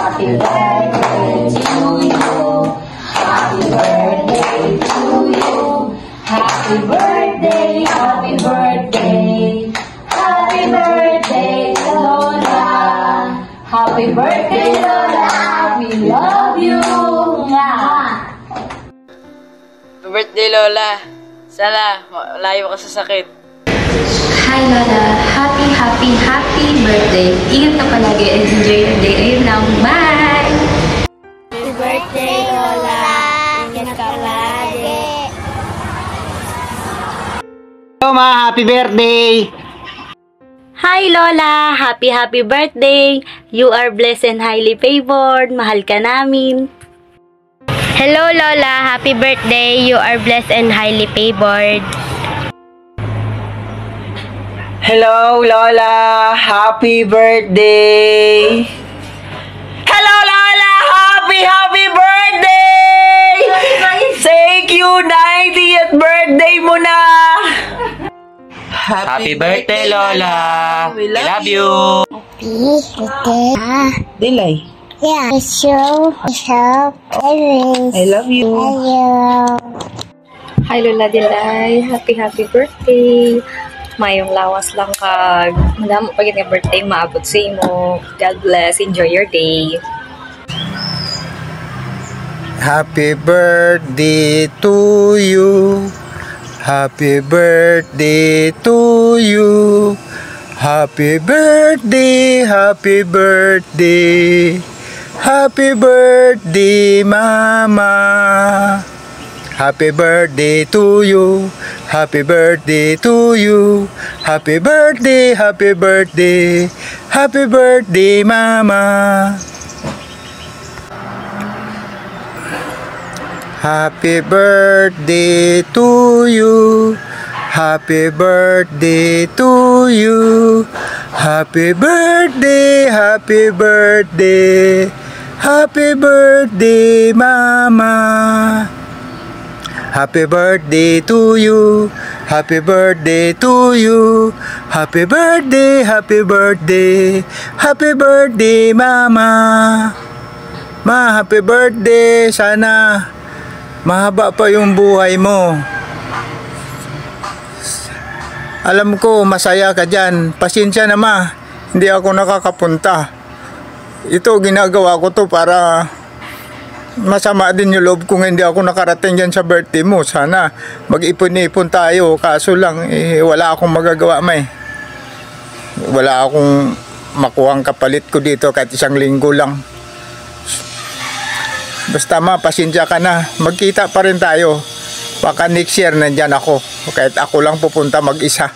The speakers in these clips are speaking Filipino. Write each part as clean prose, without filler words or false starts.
Happy birthday to you. Happy birthday to you. Happy birthday, happy birthday. Happy birthday, Lola. Happy birthday, Lola. We love you. Happy birthday, Lola. Sana malayo ka sa sakit. Hi Lola, happy birthday. Ingat ka palagi and enjoy your day. Ayun lang, bye! Happy birthday, Lola. Ingat ka palagi. Hello ma, happy birthday! Hi Lola, happy birthday. You are blessed and highly favored. Mahal ka namin. Hello, Lola. Happy birthday. You are blessed and highly favored. Hello Lola, happy birthday! Hello Lola, happy birthday! Thank you, 90th birthday mo na! Happy birthday Lola! We love you! Happy birthday. Dilay. Yeah, show. I love you. Hi Lola Dilay, happy birthday. Mayong lawas lang kag madamo pa gid nga birthday maabot sa imo. God bless, enjoy your day. Happy birthday to you. Happy birthday to you. Happy birthday, happy birthday. Happy birthday, Mama. Happy birthday to you. Happy birthday to you. Happy birthday, happy birthday. Happy birthday, Mama. Happy birthday to you. Happy birthday to you. Happy birthday, happy birthday. Happy birthday, Mama. Happy birthday to you. Happy birthday to you. Happy birthday, happy birthday. Happy birthday, Mama. Ma, happy birthday. Sana mahaba pa yung buhay mo. Alam ko masaya ka dyan. Pasensya na ma, hindi ako nakakapunta. Ito ginagawa ko to para masama din yung loob kung hindi ako nakarating dyan sa birthday mo. Sana mag-ipon-ipon tayo. Kaso lang, wala akong magagawa, may. Wala akong makuhang kapalit ko dito kahit isang linggo lang. Basta ma, pasensya ka na. Magkita pa rin tayo. Baka next year nandyan ako. Kahit ako lang pupunta mag-isa.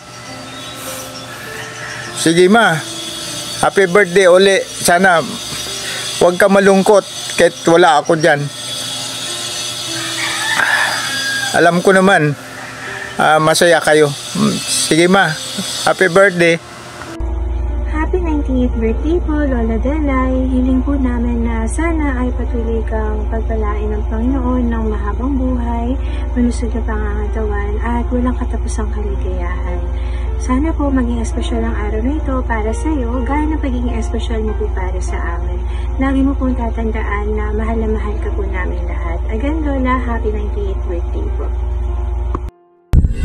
Sige ma, happy birthday uli. Sana huwag ka malungkot kahit wala ako dyan. Alam ko naman, masaya kayo. Sige ma, happy birthday. Happy 90th birthday po, Lola Delay. Hiling po namin na sana ay patuloy kang pagpalain ng Panginoon ng mahabang buhay, malusog na pangangatawan at walang katapusang kaligayahan. Sana po maging espesyal ang araw na ito para sa iyo, gaya ng pagiging espesyal mo po para sa amin. Lagi mo pong tatandaan na mahal ka po namin lahat. Again, Lola, happy 90th birthday po.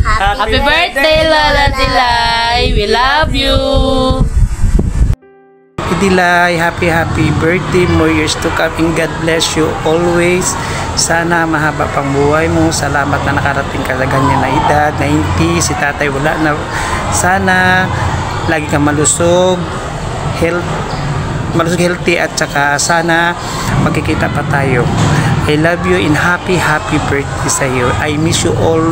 Happy birthday, Lola Dilay! We love you! Dilay, happy birthday, more years to come, and God bless you always. Sana mahaba pang buhay mo. Salamat na nakarating ka sa ganyan na edad, 90, si tatay wala na. Sana lagi kang malusog, healthy, at saka sana magkikita pa tayo. I love you and happy birthday sa iyo. I miss you all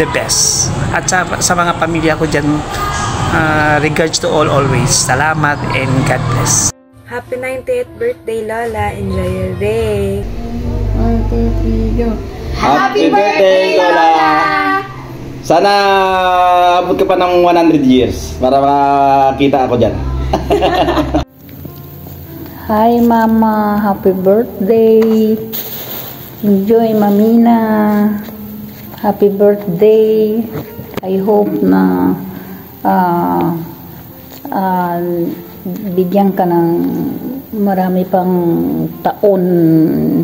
the best. At sa mga pamilya ko dyan, regards to all always. Salamat and God bless. Happy 90th birthday, Lola. Enjoy your day. 1, 2, 3, go. Happy birthday, Lola! Sana abot ka pa ng 100 years para makakita ako dyan. Hi Mama, happy birthday. Enjoy Mamina. Happy birthday. I hope na bigyan ka ng marami pang taon,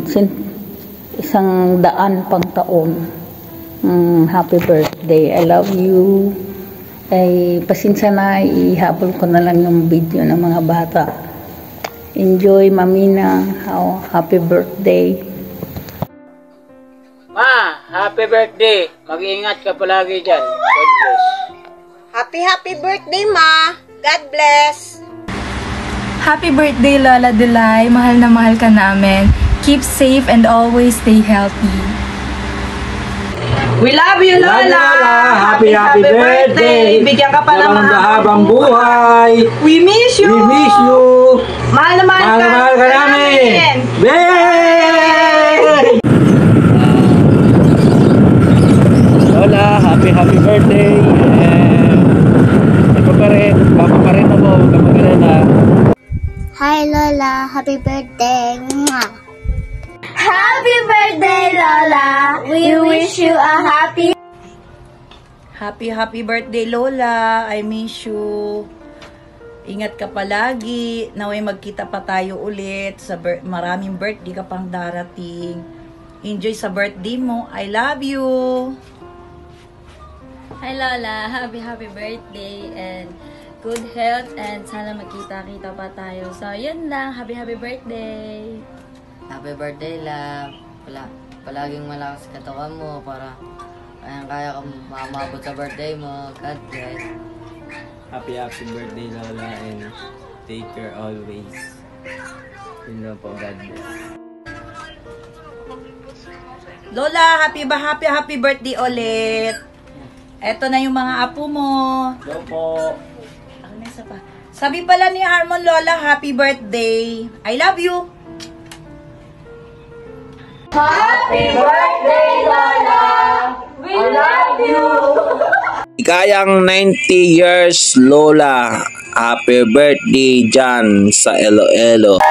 100 pang taon. Happy birthday. I love you. Ay, pasensya na, ihabol ko na lang yung video ng mga bata. Enjoy, Mamina. Happy birthday. Ma, happy birthday. Mag-iingat ka palagi dyan. God bless. Happy birthday, Ma. God bless. Happy birthday, Lola Delay. Mahal na mahal ka namin. Keep safe and always stay healthy. We love you, Lola. Happy birthday. Bigyan ka pa ng mahabang buhay. We miss you. We miss you. Mahal na mahal ka namin. Yay! Lola, happy birthday. Ito pa rin, papa pa rin ako, huwag ka mag-alala. Hi Lola, happy birthday. Mwah. Happy birthday, Lola! We wish you a happy birthday, Lola. I miss you. Ingat ka palagi. Naway magkita pa tayo ulit. Maraming birthday ka pang darating. Enjoy sa birthday mo. I love you. Hi Lola, happy birthday and good health and sana magkita-kita pa tayo. So, yun lang. Happy birthday. Happy birthday, love. Palaging malakas katawan mo para kaya ka mamabot sa birthday mo. God bless. Happy birthday, Lola, and take care always. Yun lang po, God bless. Lola, happy birthday ulit. Eto na yung mga apo mo. Hello po. Sabi pala ni Harmon, Lola, happy birthday. I love you. Happy birthday, Lola! We love you! Kayang 90 years, Lola. Happy birthday dyan sa Iloilo.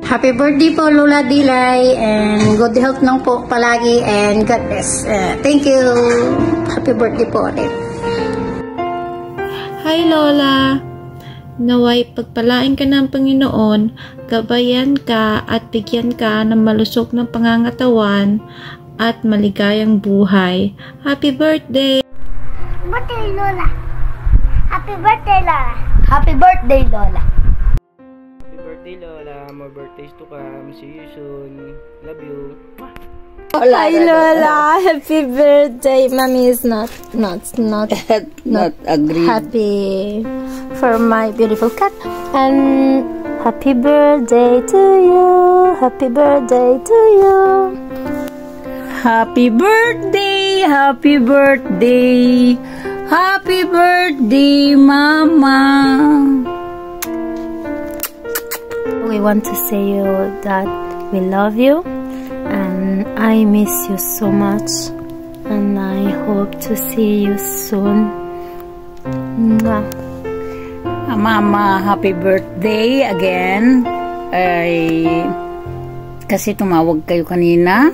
Happy birthday po, Lola Delay, and good health lang po palagi, and God bless. Thank you. Happy birthday po ulit. Hi, Lola. Naway pagpalain ka ng Panginoon, gabayan ka at bigyan ka ng malusog ng pangangatawan at maligayang buhay. Happy birthday! Birthday, Lola. Happy birthday, Lola. Happy birthday, Lola! Happy birthday, Lola. More birthdays to come. See you soon. Love you. Hi, Lola. Happy birthday. Mommy is not agree. Happy for my beautiful cat. And happy birthday to you. Happy birthday to you. Happy birthday, happy birthday. Happy birthday, Mama. We want to say you that we love you. And I miss you so much, and I hope to see you soon. Mwah. Mama, happy birthday again. Kasi tumawag kayo kanina.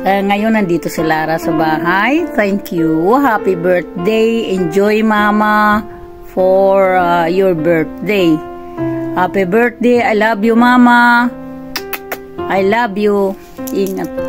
Ngayon nandito si Lara sa bahay. Thank you. Happy birthday. Enjoy, Mama, for your birthday. Happy birthday. I love you, Mama. I love you. Ingat.